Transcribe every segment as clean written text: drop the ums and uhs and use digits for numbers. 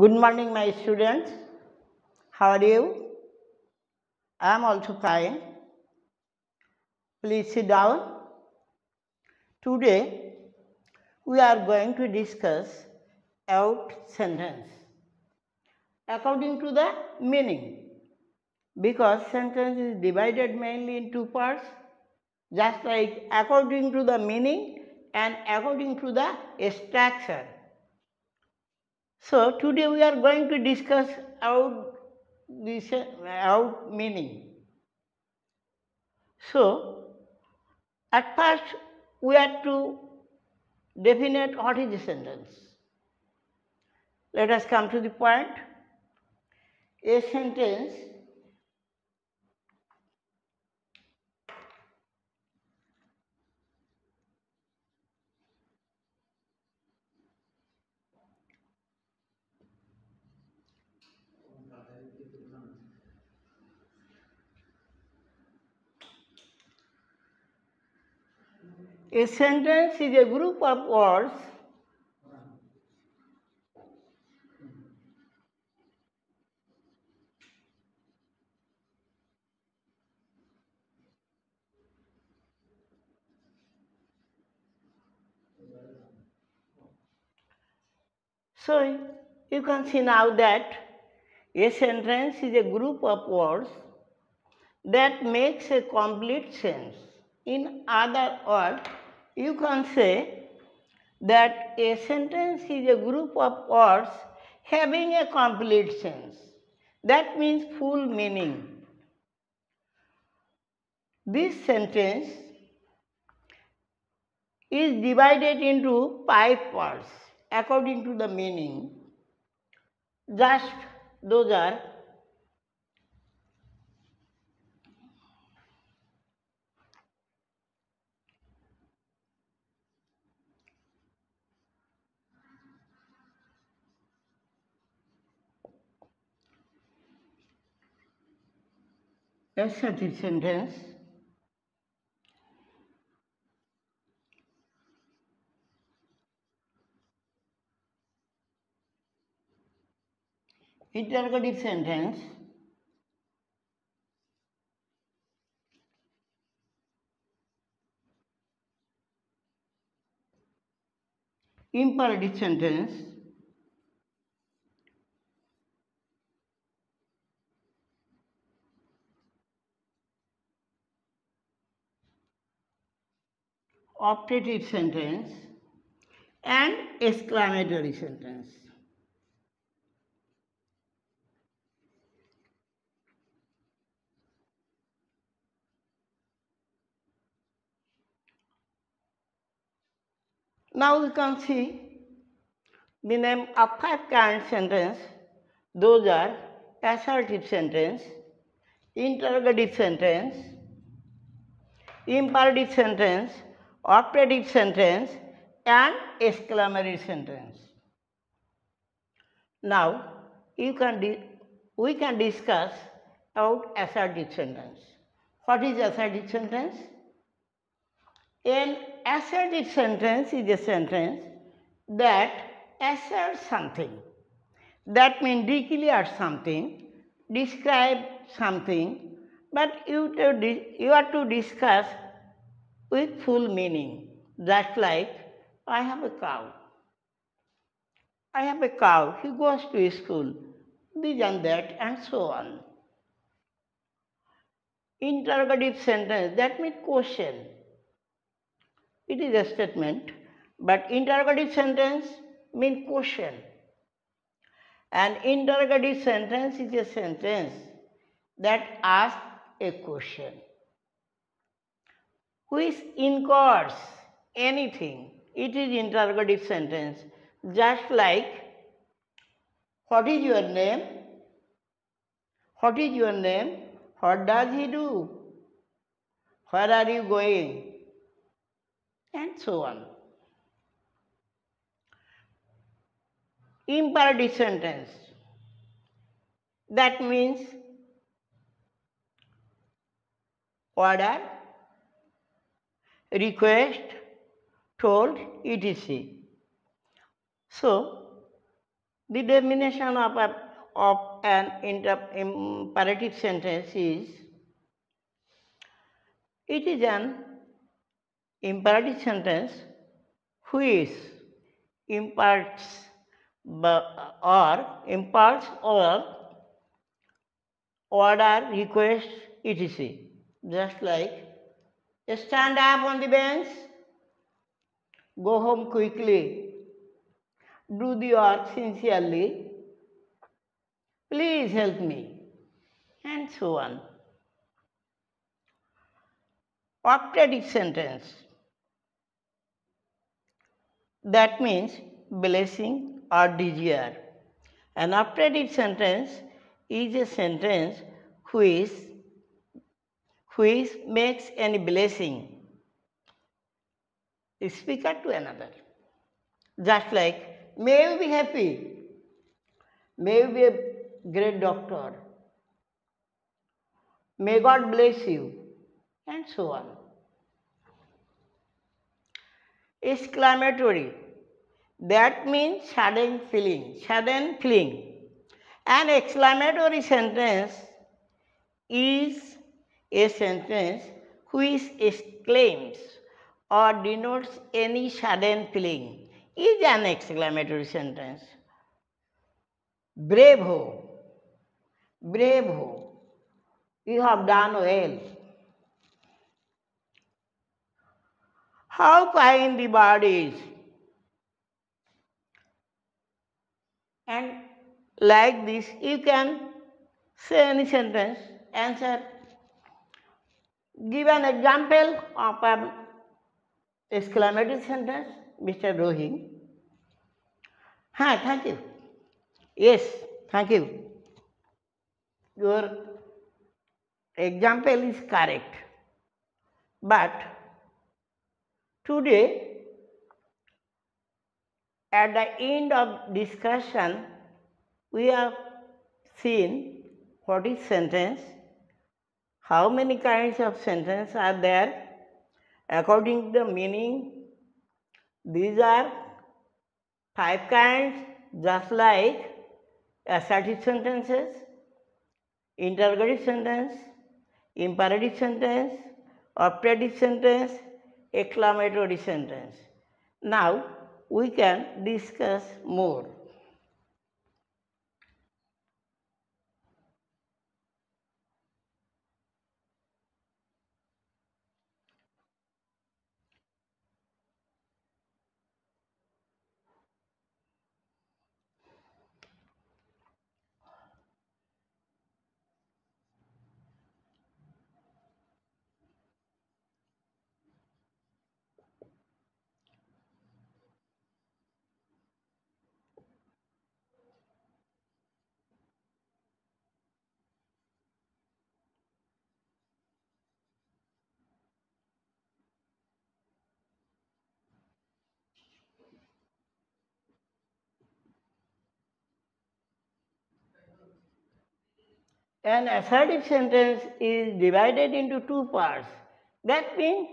Good morning, my students. How are you? I am also fine. Please sit down. Today, we are going to discuss out sentence according to the meaning, because sentence is divided mainly in two parts, just like according to the meaning and according to the structure. So today we are going to discuss out this out meaning. So at first we have to define what is a sentence. Let us come to the point. A sentence is a group of words So you can see now that a sentence is a group of words that makes a complete sense. In other words, you can say that a sentence is a group of words having a complete sense. That means full meaning. This sentence is divided into 5 parts according to the meaning. Just those are assertive sentence, interrogative sentence, imperative sentence, optative sentence, and exclamatory sentence. Now we can see the name of 5 kind sentence. Those are assertive sentence, interrogative sentence, imperative sentence, optative sentence, and exclamatory sentence. Now we can discuss about assertive sentence. What is assertive sentence? An assertive sentence is a sentence that asserts something. That means declare something, describe something, but you have to discuss with full meaning. Just like, I have a cow. I have a cow, he goes to school, this and that, and so on. Interrogative sentence, that means question. It is a statement, but interrogative sentence means question. An interrogative sentence is a sentence that asks a question, which inquires anything. It is interrogative sentence. Just like, what is your name? What is your name? What does he do? Where are you going? And so on. Imperative sentence. That means order, request, told, etc. So, The definition of an imperative sentence is, it is an imperative sentence which imparts or order, request, etc. Just like, stand up on the bench, go home quickly, do the work sincerely, please help me, and so on. Optative sentence, that means blessing or desire. An optative sentence is a sentence which makes any blessing speaker to another. Just like, may you be happy, may you be a great doctor, may God bless you, and so on. Exclamatory, that means sudden feeling. An exclamatory sentence is a sentence which exclaims or denotes any sudden feeling, is an exclamatory sentence. Brave ho, you have done well. How fine the bird is. And like this, you can say any sentence, answer. Give an example of an exclamatory sentence, Mr. Rohit. Thank you. Yes, thank you. Your example is correct. But today, at the end of discussion, we have seen what is sentence, how many kinds of sentence are there, according to the meaning. These are 5 kinds, just like assertive sentences, interrogative sentence, imperative sentence, optative sentence, exclamatory sentence. Now we can discuss more. An assertive sentence is divided into 2 parts. That means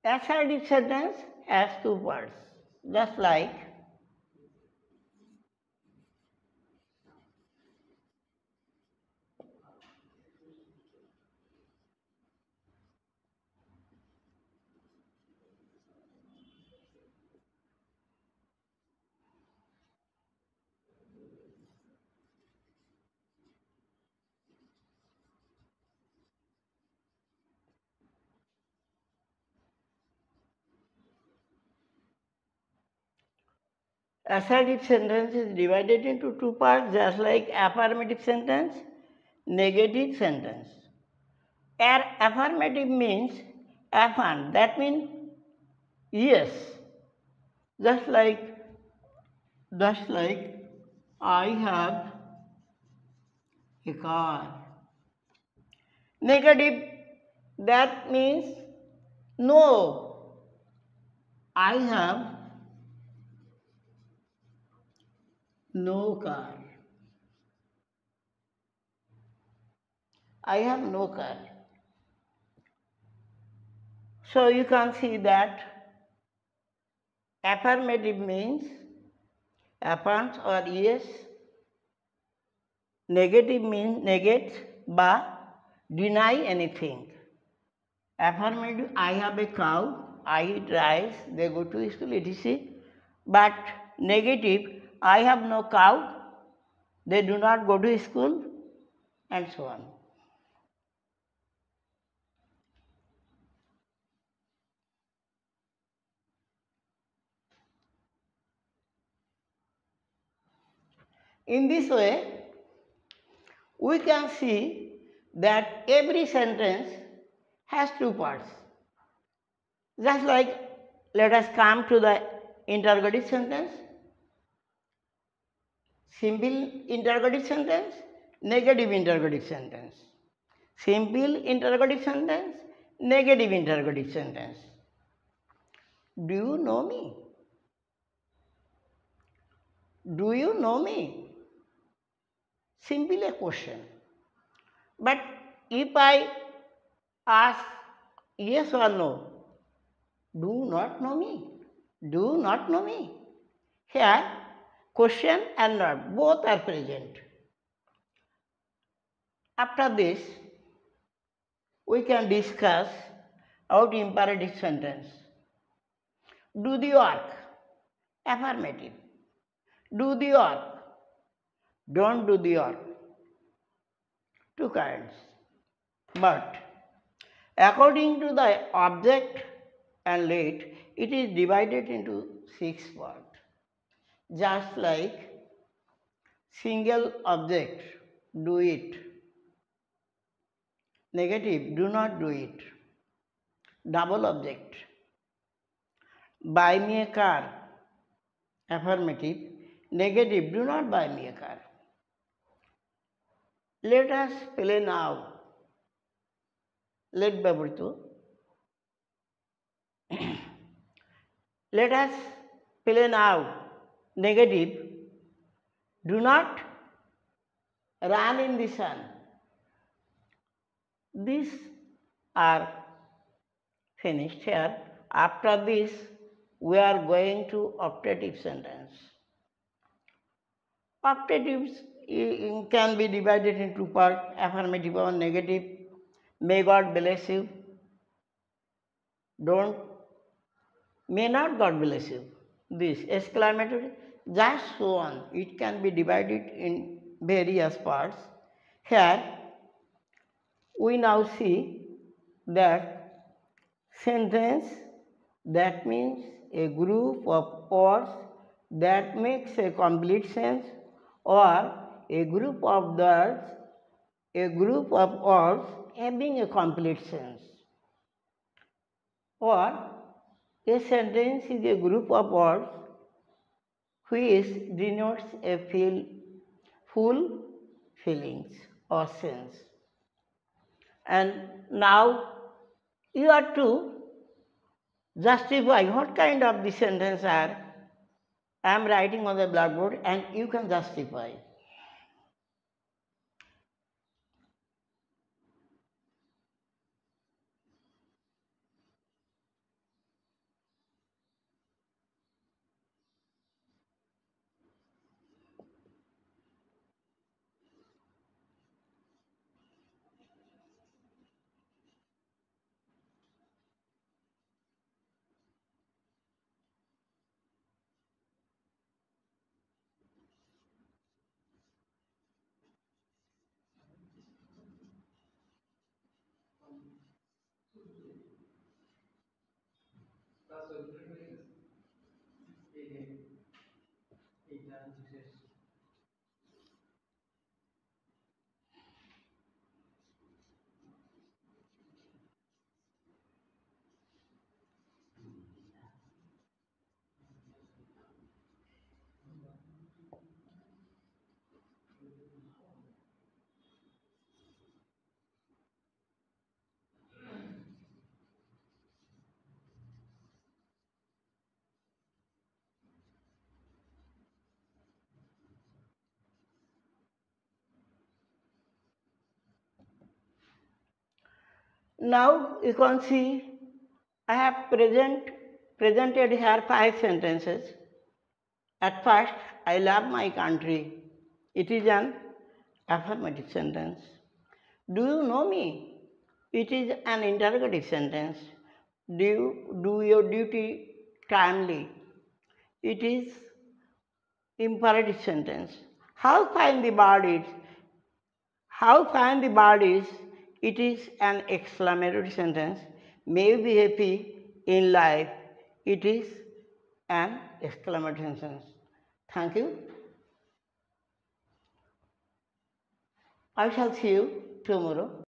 assertive sentence has 2 parts. Just like, assertive sentence is divided into 2 parts, just like affirmative sentence, negative sentence. Affirmative means affirm, that means yes. Just like I have a car. Negative, that means no, I have no car. I have no car. So you can see that affirmative means affirms or yes. Negative means negate ba deny anything. Affirmative, I have a cow, I eat rice, they go to school, etc. But negative, I have no cow, they do not go to school, and so on. In this way, we can see that every sentence has two parts. Just like, let us come to the interrogative sentence. Simple interrogative sentence, negative interrogative sentence. Simple interrogative sentence, negative interrogative sentence. Do you know me? Do you know me? Simple a question. But if I ask yes or no, do not know me? Do not know me? Here, question and not, both are present. After this, we can discuss about imperative sentence. Do the work. Affirmative. Do the work. Don't do the work. Two kinds. But according to the object and late, it is divided into 6 parts. Just like single object, do it. Negative, do not do it. Double object, buy me a car. Affirmative, negative, do not buy me a car. Let us play now. Let Baburtu. Let us play now. Negative, do not run in the sun. These are finished here. After this, we are going to optative sentence. Optatives can be divided into two parts, affirmative or negative. May God bless you. Don't. May not God bless you. This exclamatory, just so on. It can be divided in various parts. Here, we now see that sentence, that means a group of words that makes a complete sense, or a group of words, having a complete sense, or a sentence is a group of words which denotes a full feelings or sense. And now you are to justify what kind of the sentence are. I am writing on the blackboard and you can justify. Now you can see I have presented here 5 sentences. At first, I love my country. It is an affirmative sentence. Do you know me? It is an interrogative sentence. Do you do your duty timely? It is imperative sentence. How fine the bird is! How fine the bird is! It is an exclamatory sentence. May you be happy in life. It is an exclamatory sentence. Thank you. I shall see you tomorrow.